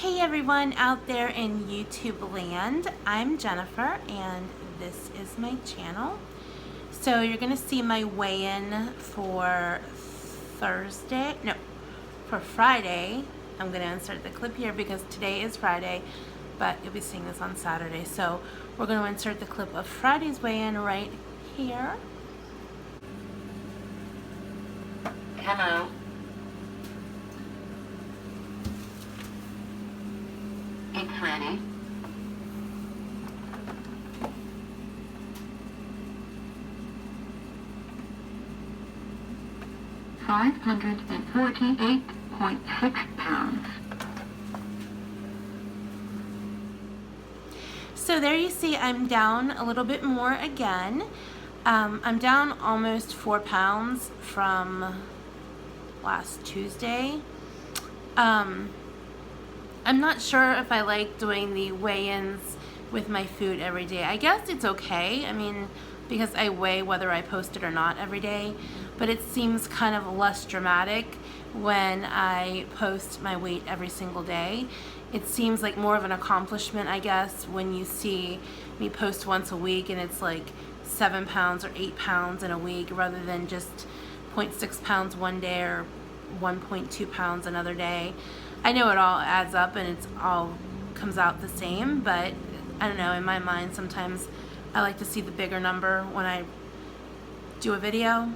Hey everyone out there in YouTube land, I'm Jennifer and this is my channel. So you're going to see my weigh-in for Friday. I'm going to insert the clip here because today is Friday, but you'll be seeing this on Saturday. So we're going to insert the clip of Friday's weigh-in right here. Hello. It's ready. £548.6. So there you see I'm down a little bit more again. I'm down almost 4 pounds from last Tuesday. I'm not sure if I like doing the weigh-ins with my food every day. I guess it's okay. I mean, because I weigh whether I post it or not every day, but it seems kind of less dramatic when I post my weight every single day. It seems like more of an accomplishment, I guess, when you see me post once a week and it's like 7 pounds or 8 pounds in a week rather than just 0.6 pounds one day or 1.2 pounds another day. I know it all adds up and it's all comes out the same, but I don't know, in my mind sometimes I like to see the bigger number when I do a video.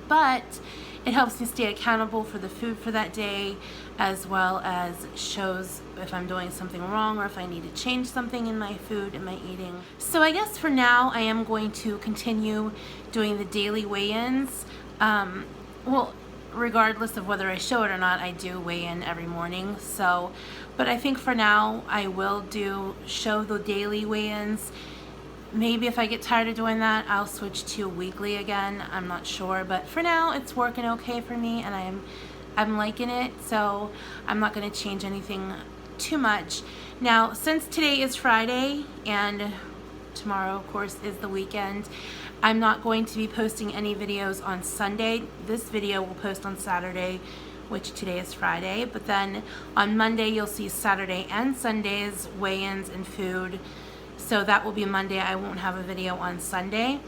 But it helps me stay accountable for the food for that day, as well as shows if I'm doing something wrong or if I need to change something in my food and my eating. So I guess for now I am going to continue doing the daily weigh-ins. Well, regardless of whether I show it or not, I do weigh in every morning. So, but I think for now I will show the daily weigh-ins. Maybe if I get tired of doing that, I'll switch to weekly again. I'm not sure, but for now it's working okay for me and I'm liking it, so I'm not going to change anything too much. Now, since today is Friday and tomorrow of course is the weekend, I'm not going to be posting any videos on Sunday. This video will post on Saturday, which today is Friday, but then on Monday you'll see Saturday and Sunday's weigh-ins and food. So that will be Monday. I won't have a video on Sunday.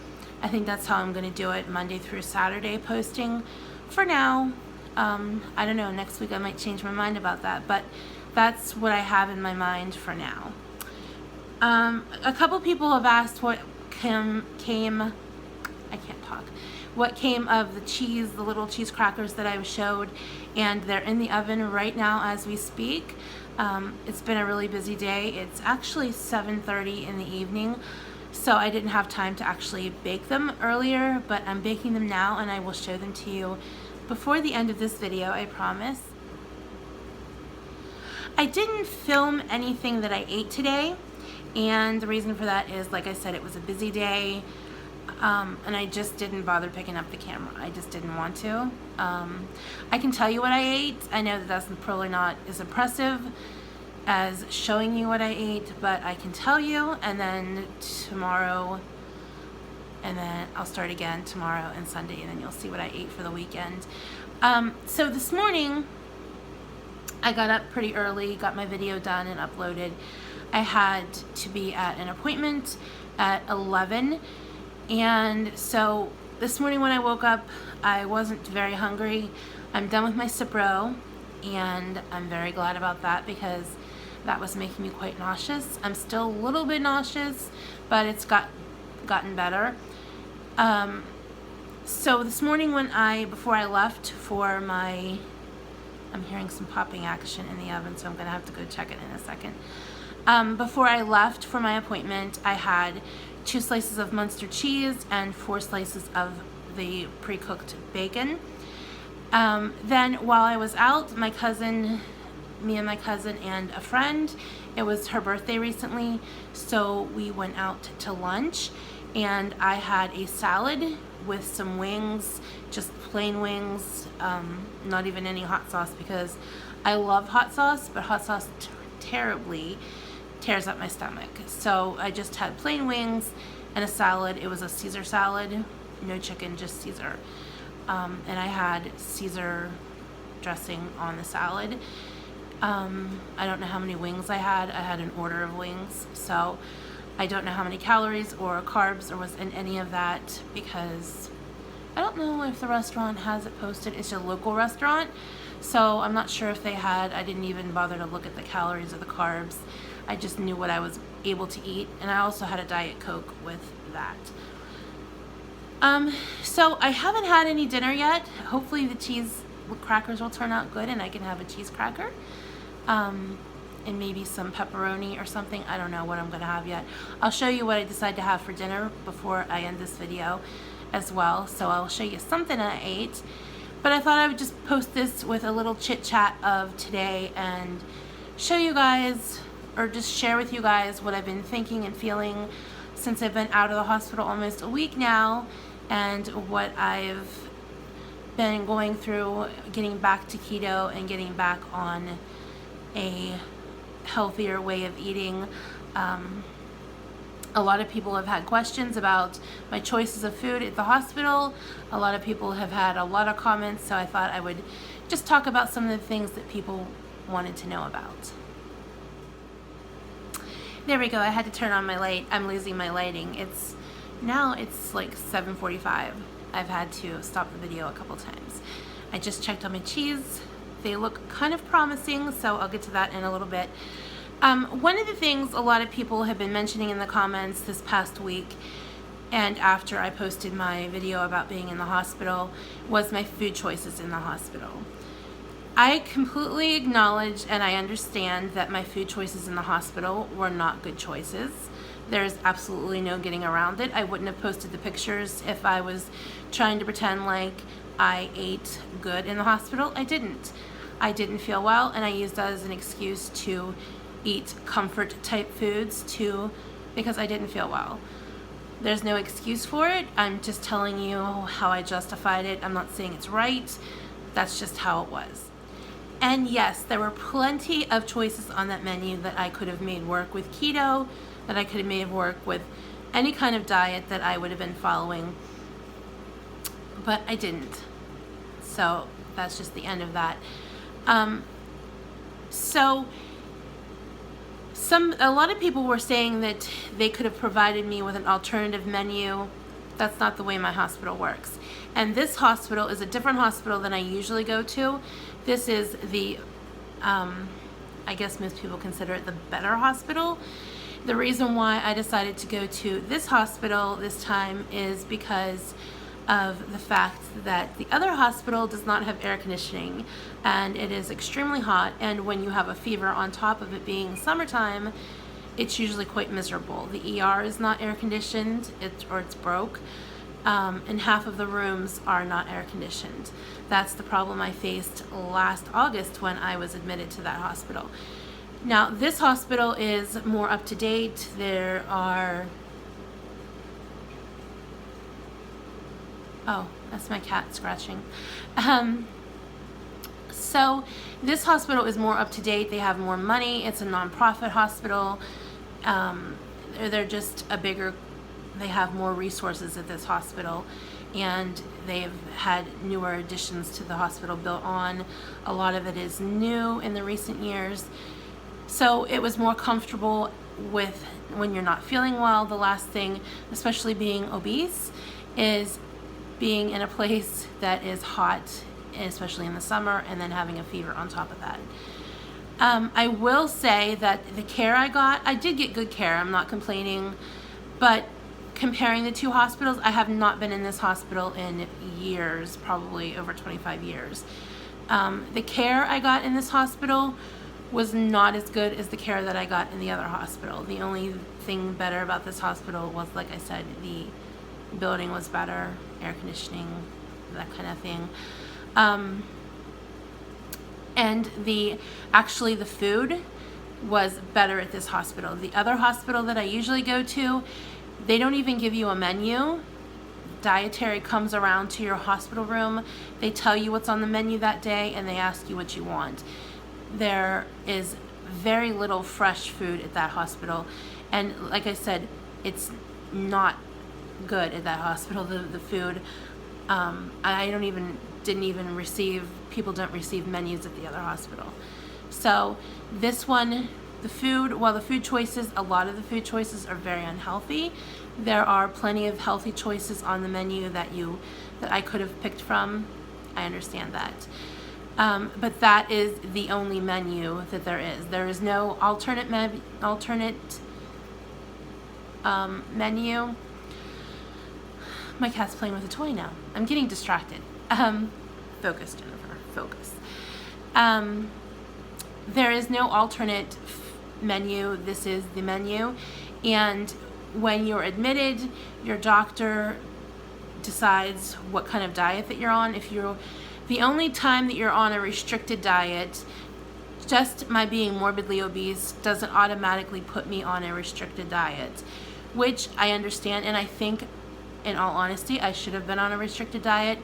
I think that's how I'm going to do it, Monday through Saturday posting for now. I don't know, next week I might change my mind about that, but that's what I have in my mind for now. A couple people have asked what what came of the cheese, the little cheese crackers that I showed, and they're in the oven right now as we speak. It's been a really busy day. It's actually 7:30 in the evening, so I didn't have time to actually bake them earlier, but I'm baking them now and I will show them to you before the end of this video, I promise. I didn't film anything that I ate today, and the reason for that is, like I said, it was a busy day. And I just didn't bother picking up the camera. I just didn't want to. I can tell you what I ate. I know that that's probably not as impressive as showing you what I ate, but I can tell you, and then tomorrow, and then I'll start again tomorrow and Sunday, and then you'll see what I ate for the weekend. So this morning, I got up pretty early, got my video done and uploaded. I had to be at an appointment at 11. And so this morning when I woke up, I wasn't very hungry. I'm done with my Cipro, and I'm very glad about that because that was making me quite nauseous. I'm still a little bit nauseous, but it's gotten better. So this morning before I left for my, I'm hearing some popping action in the oven, so I'm gonna have to go check it in a second. Before I left for my appointment, I had 2 slices of Munster cheese and 4 slices of the pre-cooked bacon. Then while I was out, me and my cousin and a friend, it was her birthday recently, so we went out to lunch, and I had a salad with some wings, just plain wings, not even any hot sauce, because I love hot sauce, but hot sauce terribly tears up my stomach. So I just had plain wings and a salad. It was a Caesar salad, no chicken, just Caesar. And I had Caesar dressing on the salad. I don't know how many wings I had. I had an order of wings, so I don't know how many calories or carbs or was in any of that, because I don't know if the restaurant has it posted. It's a local restaurant, so I'm not sure if they had. I didn't even bother to look at the calories or the carbs. I just knew what I was able to eat, and I also had a Diet Coke with that. So I haven't had any dinner yet. Hopefully the cheese crackers will turn out good and I can have a cheese cracker. And maybe some pepperoni or something. I don't know what I'm gonna have yet. I'll show you what I decide to have for dinner before I end this video as well. So I'll show you something I ate. But I thought I would just post this with a little chit chat of today and show you guys, or just share with you guys, what I've been thinking and feeling since I've been out of the hospital almost a week now, and what I've been going through getting back to keto and getting back on a healthier way of eating. A lot of people have had questions about my choices of food at the hospital. A lot of people have had a lot of comments, so I thought I would just talk about some of the things that people wanted to know about. There we go. I had to turn on my light. I'm losing my lighting. It's like 7:45. I've had to stop the video a couple times. I just checked on my cheese. They look kind of promising, so I'll get to that in a little bit. One of the things a lot of people have been mentioning in the comments this past week and after I posted my video about being in the hospital was my food choices in the hospital. I completely acknowledge and I understand that my food choices in the hospital were not good choices. There's absolutely no getting around it. I wouldn't have posted the pictures if I was trying to pretend like I ate good in the hospital. I didn't. I didn't feel well, and I used that as an excuse to eat comfort type foods too, because I didn't feel well. There's no excuse for it. I'm just telling you how I justified it. I'm not saying it's right. That's just how it was. And yes, there were plenty of choices on that menu that I could have made work with keto, that I could have made work with any kind of diet that I would have been following, but I didn't. So that's just the end of that. A lot of people were saying that they could have provided me with an alternative menu. That's not the way my hospital works. And this hospital is a different hospital than I usually go to. This is the, I guess most people consider it the better hospital. The reason why I decided to go to this hospital this time is because of the fact that the other hospital does not have air conditioning and it is extremely hot, and when you have a fever on top of it being summertime, it's usually quite miserable. The ER is not air conditioned, it's broke, and half of the rooms are not air conditioned. That's the problem I faced last August when I was admitted to that hospital. Now, this hospital is more up to date. There are, oh, that's my cat scratching. So this hospital is more up to date. They have more money. It's a nonprofit hospital. They're just they have more resources at this hospital, and they've had newer additions to the hospital built on. A lot of it is new in the recent years. So it was more comfortable with when you're not feeling well. The last thing, especially being obese, is being in a place that is hot, especially in the summer, and then having a fever on top of that. I will say that the care I got, I did get good care. I'm not complaining, but comparing the two hospitals, I have not been in this hospital in years, probably over 25 years. The care I got in this hospital was not as good as the care that I got in the other hospital. The only thing better about this hospital was, like I said, the building was better, air conditioning, that kind of thing. And actually the food was better at this hospital. The other hospital that I usually go to, they don't even give you a menu. Dietary comes around to your hospital room. They tell you what's on the menu that day, and they ask you what you want. There is very little fresh food at that hospital, and like I said, it's not good at that hospital. The food, people don't receive menus at the other hospital. So this one, while the food choices, a lot of the food choices are very unhealthy, there are plenty of healthy choices on the menu that I could have picked from. I understand that. But that is the only menu that there is. There is no alternate menu. My cat's playing with a toy now. I'm getting distracted. Focus, Jennifer, focus. There is no alternate menu. This is the menu. And when you're admitted, your doctor decides what kind of diet that you're on. The only time that you're on a restricted diet, just my being morbidly obese doesn't automatically put me on a restricted diet, which I understand, and I think, in all honesty, I should have been on a restricted diet,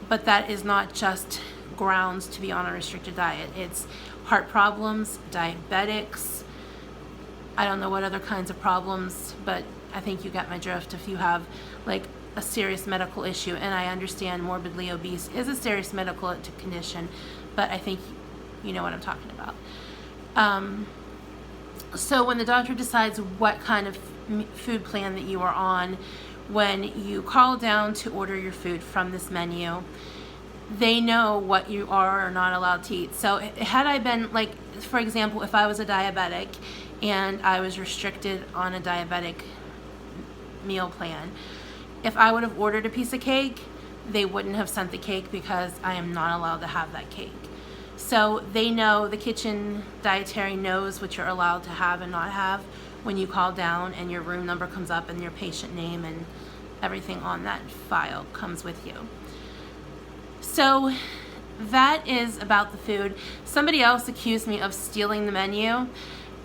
but that is not just grounds to be on a restricted diet. It's heart problems, diabetics, I don't know what other kinds of problems, but I think you got my drift. If you have like a serious medical issue, and I understand morbidly obese is a serious medical condition, but I think you know what I'm talking about. So when the doctor decides what kind of food plan that you are on, when you call down to order your food from this menu, they know what you are or not allowed to eat. So had I been, like, for example, if I was a diabetic and I was restricted on a diabetic meal plan, if I would have ordered a piece of cake, they wouldn't have sent the cake because I am not allowed to have that cake. So they know, the kitchen dietary knows what you're allowed to have and not have when you call down and your room number comes up and your patient name and everything on that file comes with you. So that is about the food. Somebody else accused me of stealing the menu.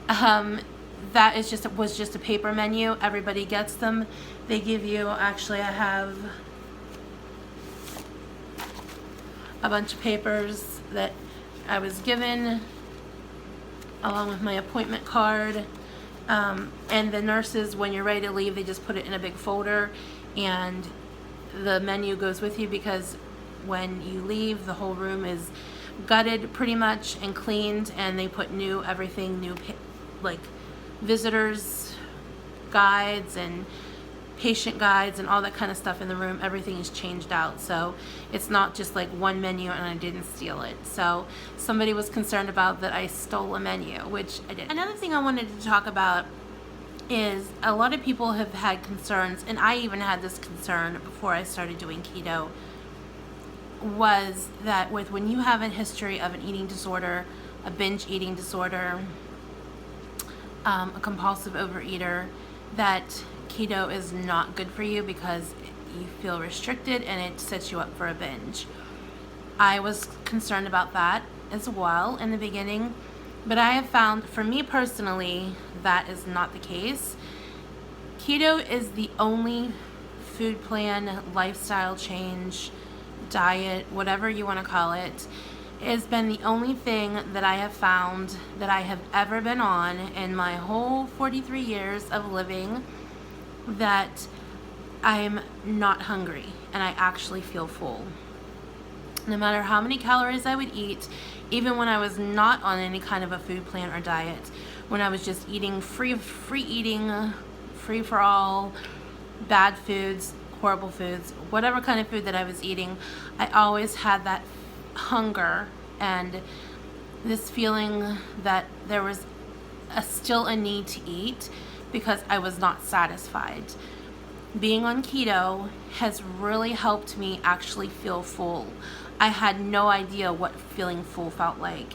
That was just a paper menu. Everybody gets them. They give you, actually I have a bunch of papers that I was given along with my appointment card. And the nurses, when you're ready to leave, they just put it in a big folder and the menu goes with you, because when you leave, the whole room is gutted pretty much and cleaned, and they put everything like visitors guides and patient guides and all that kind of stuff in the room. Everything is changed out, so it's not just like one menu and I didn't steal it. So somebody was concerned about that I stole a menu, which I did. Another thing I wanted to talk about is a lot of people have had concerns, and I even had this concern before I started doing keto, was that when you have a history of an eating disorder, a binge eating disorder, a compulsive overeater, that keto is not good for you because you feel restricted and it sets you up for a binge. I was concerned about that as well in the beginning, but I have found, for me personally, that is not the case. Keto is the only food plan, lifestyle change, diet, whatever you want to call it, has been the only thing that I have found that I have ever been on in my whole 43 years of living that I'm not hungry and I actually feel full. No matter how many calories I would eat, even when I was not on any kind of a food plan or diet, when I was just eating free eating, free for all, bad foods, horrible foods, whatever kind of food that I was eating, I always had that hunger and this feeling that there was still a need to eat because I was not satisfied. Being on keto has really helped me actually feel full. I had no idea what feeling full felt like.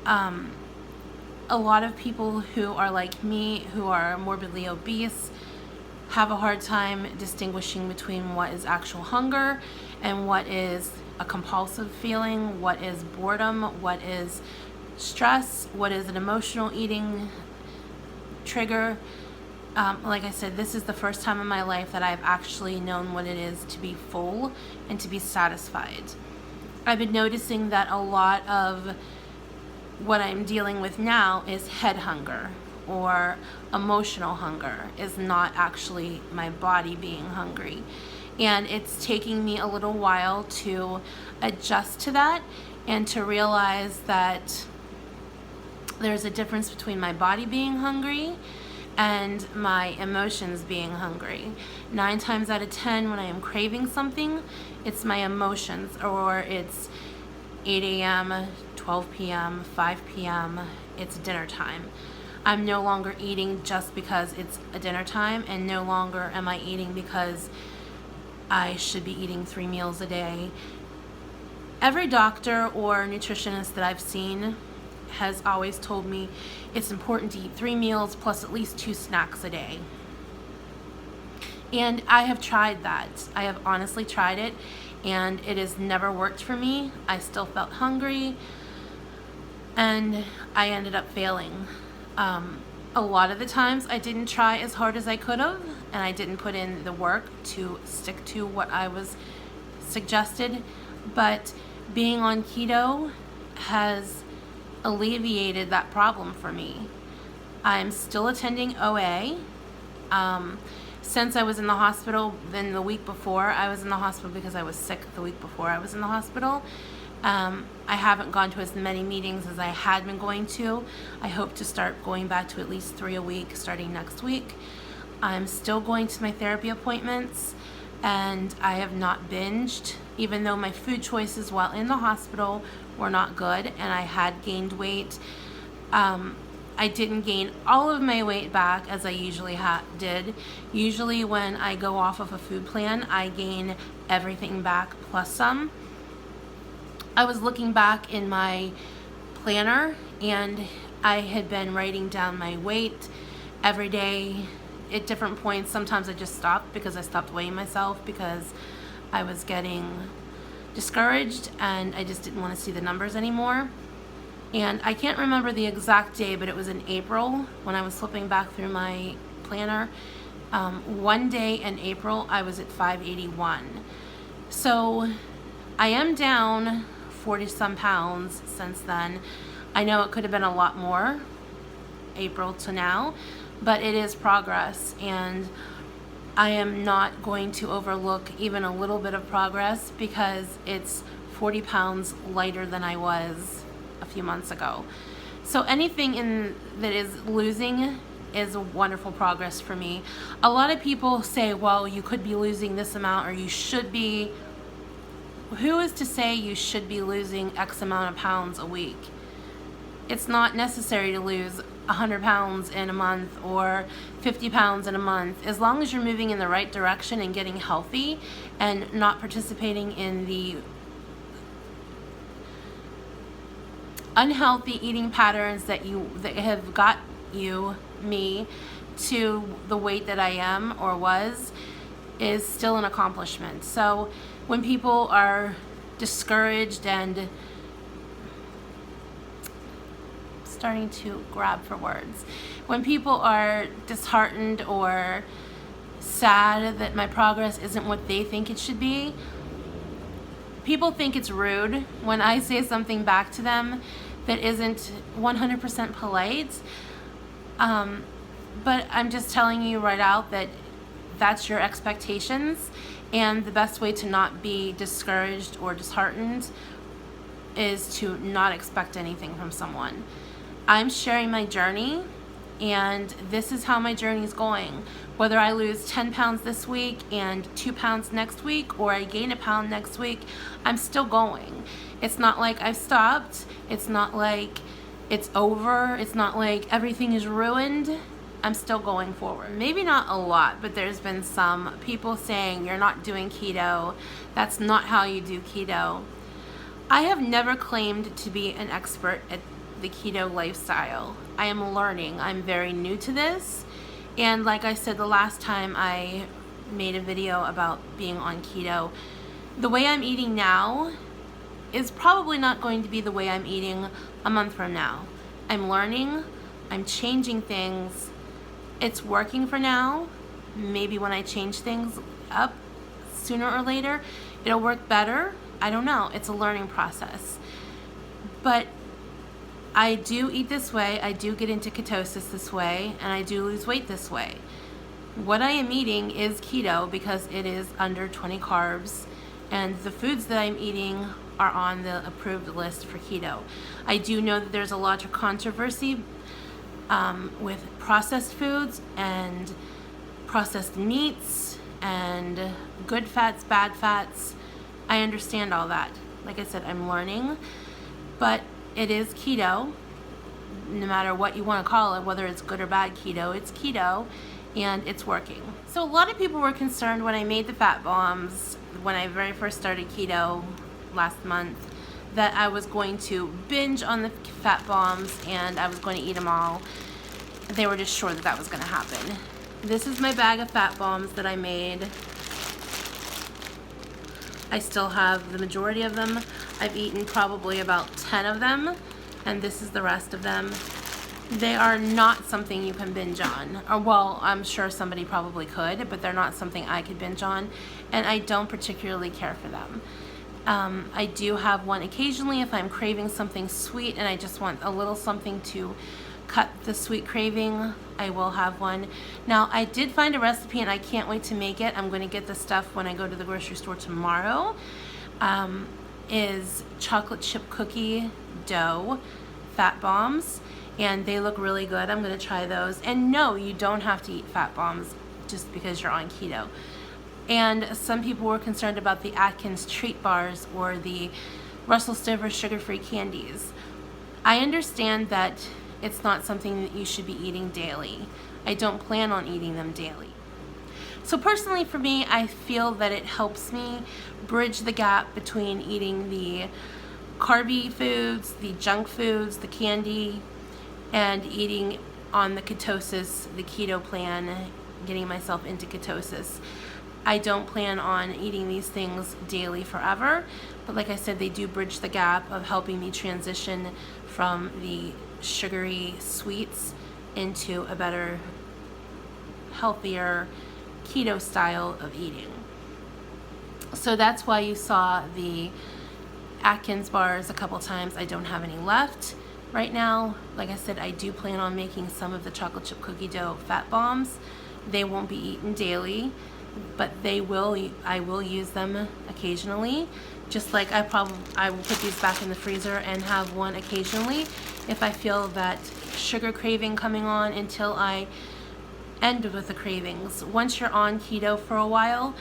A lot of people who are like me, who are morbidly obese, have a hard time distinguishing between what is actual hunger and what is a compulsive feeling, what is boredom, what is stress, what is an emotional eating trigger. Like I said, this is the first time in my life that I've actually known what it is to be full and to be satisfied. I've been noticing that a lot of what I'm dealing with now is head hunger or emotional hunger, is not actually my body being hungry. And it's taking me a little while to adjust to that and to realize that there's a difference between my body being hungry and my emotions being hungry. 9 times out of 10, when I am craving something, it's my emotions, or it's 8 a.m., 12 p.m., 5 p.m., it's dinner time. I'm no longer eating just because it's a dinner time, and no longer am I eating because I should be eating 3 meals a day. Every doctor or nutritionist that I've seen has always told me it's important to eat 3 meals plus at least 2 snacks a day. And I have tried that. I have honestly tried it, and it has never worked for me. I still felt hungry, and I ended up failing. A lot of the times I didn't try as hard as I could have, and I didn't put in the work to stick to what I was suggested, but being on keto has alleviated that problem for me. I'm still attending OA. Since I was in the hospital, then the week before I was in the hospital because I was sick the week before I was in the hospital, I haven't gone to as many meetings as I had been going to. I hope to start going back to at least 3 a week starting next week. I'm still going to my therapy appointments, and I have not binged, even though my food choices while in the hospital were not good and I had gained weight. I didn't gain all of my weight back as I usually did. Usually when I go off of a food plan, I gain everything back plus some. I was looking back in my planner, and I had been writing down my weight every day at different points. Sometimes I just stopped because I stopped weighing myself because I was getting discouraged and I just didn't want to see the numbers anymore. And I can't remember the exact day, but it was in April when I was flipping back through my planner. One day in April, I was at 581. So I am down 40 some pounds since then. I know it could have been a lot more, April to now, but it is progress, and I am not going to overlook even a little bit of progress because it's 40 pounds lighter than I was a few months ago. So anything that is losing is a wonderful progress for me. A lot of people say, well, you could be losing this amount, or you should be. Who is to say you should be losing X amount of pounds a week? It's not necessary to lose 100 pounds in a month or 50 pounds in a month. As long as you're moving in the right direction and getting healthy and not participating in the unhealthy eating patterns that have got me to the weight that I am or was, is still an accomplishment. So when people are discouraged and starting to grab for words, when people are disheartened or sad that my progress isn't what they think it should be, people think it's rude when I say something back to them that isn't 100% polite. But I'm just telling you right out that that's your expectations, and the best way to not be discouraged or disheartened is to not expect anything from someone. I'm sharing my journey, and this is how my journey is going. Whether I lose 10 pounds this week and 2 pounds next week, or I gain a pound next week, I'm still going. It's not like I've stopped. It's not like it's over. It's not like everything is ruined. I'm still going forward. Maybe not a lot, but there's been some people saying you're not doing keto. That's not how you do keto. I have never claimed to be an expert at the keto lifestyle. I am learning. I'm very new to this. And like I said the last time I made a video about being on keto, the way I'm eating now is probably not going to be the way I'm eating a month from now. I'm learning. I'm changing things. It's working for now. Maybe when I change things up sooner or later, it'll work better. I don't know. It's a learning process. But I do eat this way. I do get into ketosis this way, and I do lose weight this way. What I am eating is keto because it is under 20 carbs, and the foods that I'm eating are on the approved list for keto. I do know that there's a lot of controversy with processed foods and processed meats and good fats, bad fats. I understand all that. Like I said, I'm learning, but it is keto. No matter what you want to call it, whether it's good or bad keto, it's keto and it's working. So a lot of people were concerned when I made the fat bombs, when I very first started keto last month, that I was going to binge on the fat bombs and I was going to eat them all. They were just sure that that was going to happen. This is my bag of fat bombs that I made. I still have the majority of them. I've eaten probably about 10 of them, and this is the rest of them. They are not something you can binge on. Or, well, I'm sure somebody probably could, but they're not something I could binge on, and I don't particularly care for them. I do have one occasionally if I'm craving something sweet and I just want a little something to cut the sweet craving. I will have one. Now, I did find a recipe and I can't wait to make it. I'm going to get the stuff when I go to the grocery store tomorrow. Is chocolate chip cookie dough fat bombs, and they look really good. I'm going to try those. And no, you don't have to eat fat bombs just because you're on keto. And some people were concerned about the Atkins treat bars or the Russell Stover sugar-free candies. I understand that it's not something that you should be eating daily. I don't plan on eating them daily. So personally for me, I feel that it helps me bridge the gap between eating the carby foods, the junk foods, the candy, and eating on the ketosis, the keto plan, getting myself into ketosis. I don't plan on eating these things daily forever, but like I said, they do bridge the gap of helping me transition from the sugary sweets into a better, healthier keto style of eating. So that's why you saw the Atkins bars a couple times. I don't have any left right now. Like I said, I do plan on making some of the chocolate chip cookie dough fat bombs. They won't be eaten daily, but I will use them occasionally. Just like I will put these back in the freezer and have one occasionally if I feel that sugar craving coming on, until I end with the cravings. Once you're on keto for a while,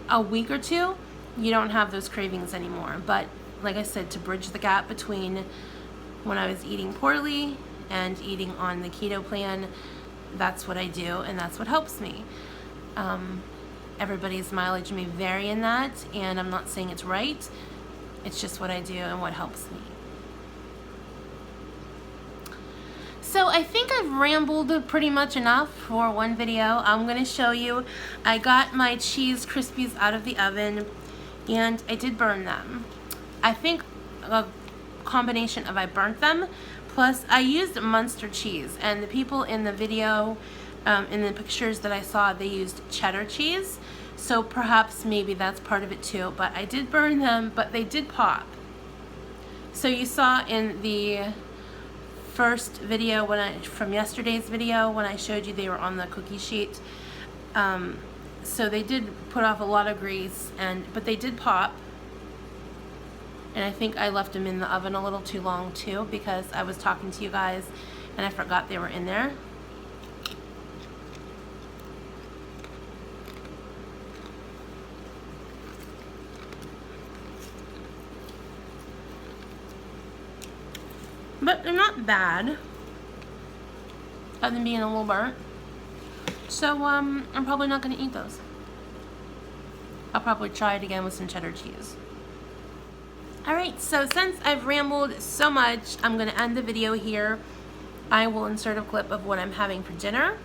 a week or two, you don't have those cravings anymore. But like I said, to bridge the gap between when I was eating poorly and eating on the keto plan, that's what I do, and that's what helps me. Everybody's mileage may vary in that, and I'm not saying it's right. It's just what I do and what helps me. So I think I've rambled pretty much enough for one video. I'm going to show you, I got my cheese Krispies out of the oven, and I did burn them. I think a combination of I burnt them, plus I used Munster cheese, and the people in the video, in the pictures that I saw, they used cheddar cheese, so perhaps maybe that's part of it too. But I did burn them, but they did pop. So you saw in the first video, from yesterday's video, when I showed you they were on the cookie sheet, so they did put off a lot of grease, but they did pop. And I think I left them in the oven a little too long too, because I was talking to you guys and I forgot they were in there. But they're not bad, other than being a little burnt. So I'm probably not going to eat those. I'll probably try it again with some cheddar cheese. Alright, so since I've rambled so much, I'm going to end the video here. I will insert a clip of what I'm having for dinner.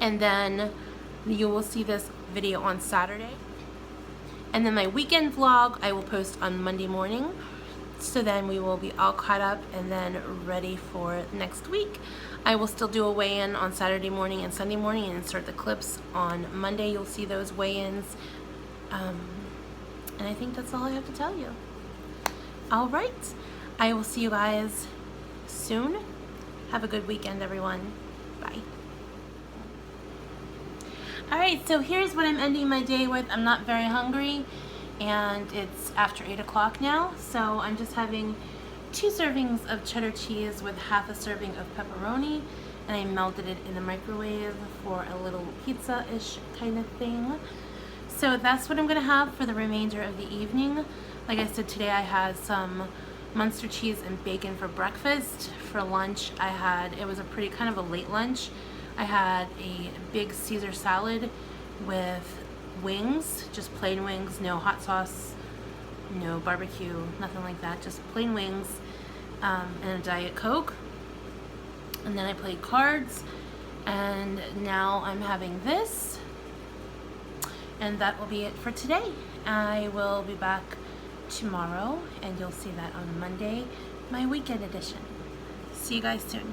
And then you will see this video on Saturday. And then my weekend vlog I will post on Monday morning. So then we will be all caught up and then ready for next week. I will still do a weigh-in on Saturday morning and Sunday morning and insert the clips on Monday. You'll see those weigh-ins. And I think that's all I have to tell you. All right. I will see you guys soon. Have a good weekend, everyone. Bye. All right, so here's what I'm ending my day with. I'm not very hungry, and it's after 8 o'clock now, so I'm just having 2 servings of cheddar cheese with half a serving of pepperoni, and I melted it in the microwave for a little pizza-ish kind of thing. So that's what I'm gonna have for the remainder of the evening. Like I said, today I had some Munster cheese and bacon for breakfast. For lunch, it was a pretty kind of a late lunch. I had a big Caesar salad with wings, just plain wings, no hot sauce, no barbecue, nothing like that, just plain wings, and a Diet Coke. And then I played cards, and now I'm having this, and that will be it for today. I will be back tomorrow, and you'll see that on Monday, my weekend edition. See you guys soon.